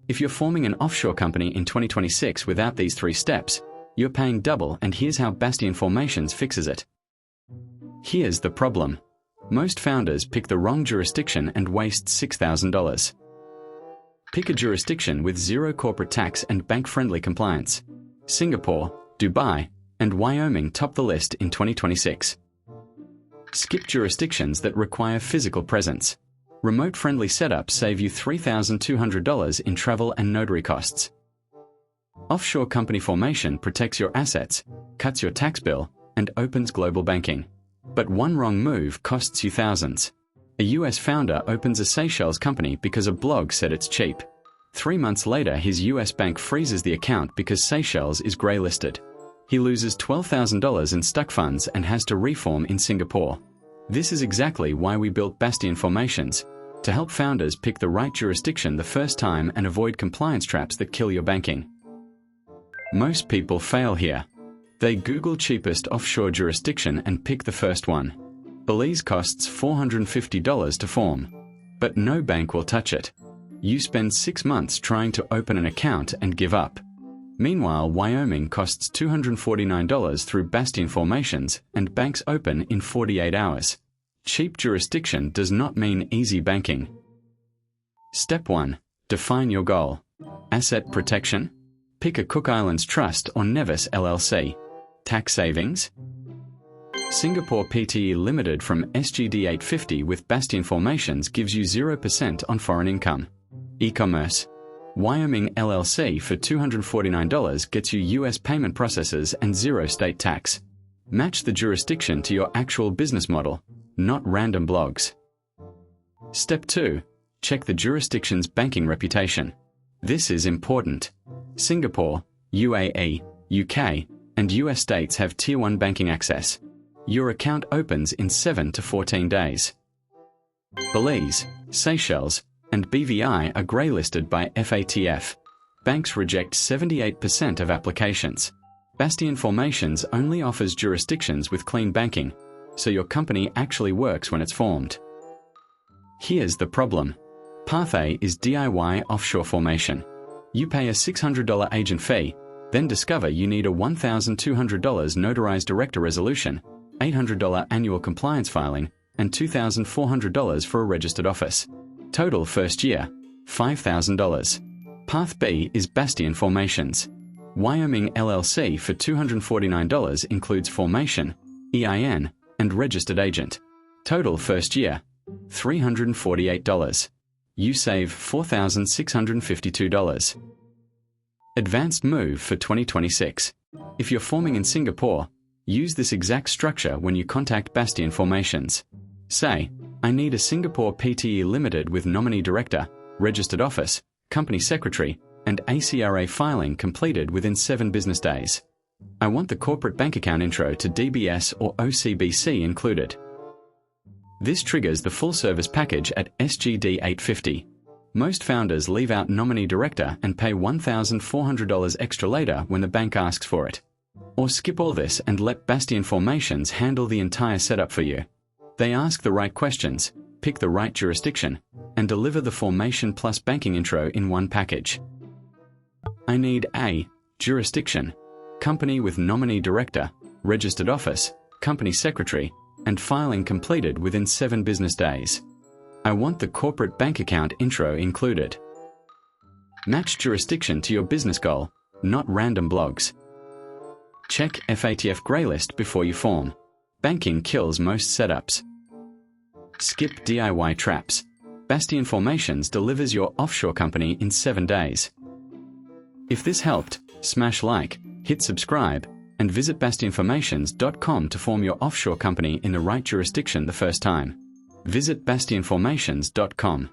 If you're forming an offshore company in 2026 without these 3 steps, you're paying double, and here's how Bastion Formations fixes it. Here's the problem. Most founders pick the wrong jurisdiction and waste $6,000. Pick a jurisdiction with zero corporate tax and bank-friendly compliance. Singapore, Dubai, and Wyoming top the list in 2026. Skip jurisdictions that require physical presence. Remote-friendly setups save you $3,200 in travel and notary costs. Offshore company formation protects your assets, cuts your tax bill, and opens global banking. But one wrong move costs you thousands. A US founder opens a Seychelles company because a blog said it's cheap. 3 months later, his US bank freezes the account because Seychelles is grey-listed. He loses $12,000 in stuck funds and has to reform in Singapore. This is exactly why we built Bastion Formations, to help founders pick the right jurisdiction the first time and avoid compliance traps that kill your banking. Most people fail here. They Google cheapest offshore jurisdiction and pick the first one. Belize costs $450 to form, but no bank will touch it. You spend 6 months trying to open an account and give up. Meanwhile, Wyoming costs $249 through Bastion Formations, and banks open in 48 hours. Cheap jurisdiction does not mean easy banking. Step 1. Define your goal. Asset protection? Pick a Cook Islands Trust or Nevis LLC. Tax savings? Singapore Pte Ltd from SGD 850 with Bastion Formations gives you 0% on foreign income. E-commerce? Wyoming LLC for $249 gets you US payment processors and 0 state tax. Match the jurisdiction to your actual business model, not random blogs. Step 2. Check the jurisdiction's banking reputation. This is important. Singapore, UAE, UK, and US states have Tier 1 banking access. Your account opens in 7 to 14 days. Belize, Seychelles, and BVI are grey-listed by FATF. Banks reject 78% of applications. Bastion Formations only offers jurisdictions with clean banking, so your company actually works when it's formed. Here's the problem. Path A is DIY offshore formation. You pay a $600 agent fee, then discover you need a $1,200 notarized director resolution, $800 annual compliance filing, and $2,400 for a registered office. Total first year, $5,000. Path B is Bastion Formations. Wyoming LLC for $249 includes formation, EIN, and registered agent. Total first year, $348. You save $4,652. Advanced move for 2026. If you're forming in Singapore, use this exact structure when you contact Bastion Formations. Say, I need a Singapore Pte Ltd with nominee director, registered office, company secretary, and ACRA filing completed within 7 business days. I want the corporate bank account intro to DBS or OCBC included. This triggers the full service package at SGD 850. Most founders leave out nominee director and pay $1,400 extra later when the bank asks for it. Or skip all this and let Bastion Formations handle the entire setup for you. They ask the right questions, pick the right jurisdiction, and deliver the formation plus banking intro in one package. I need A. Jurisdiction. Company with nominee director, registered office, company secretary, and filing completed within 7 business days. I want the corporate bank account intro included. Match jurisdiction to your business goal, not random blogs. Check FATF Greylist before you form. Banking kills most setups. Skip DIY traps. Bastion Formations delivers your offshore company in 7 days. If this helped, smash like, hit subscribe, and visit bastionformations.com to form your offshore company in the right jurisdiction the first time. Visit bastionformations.com.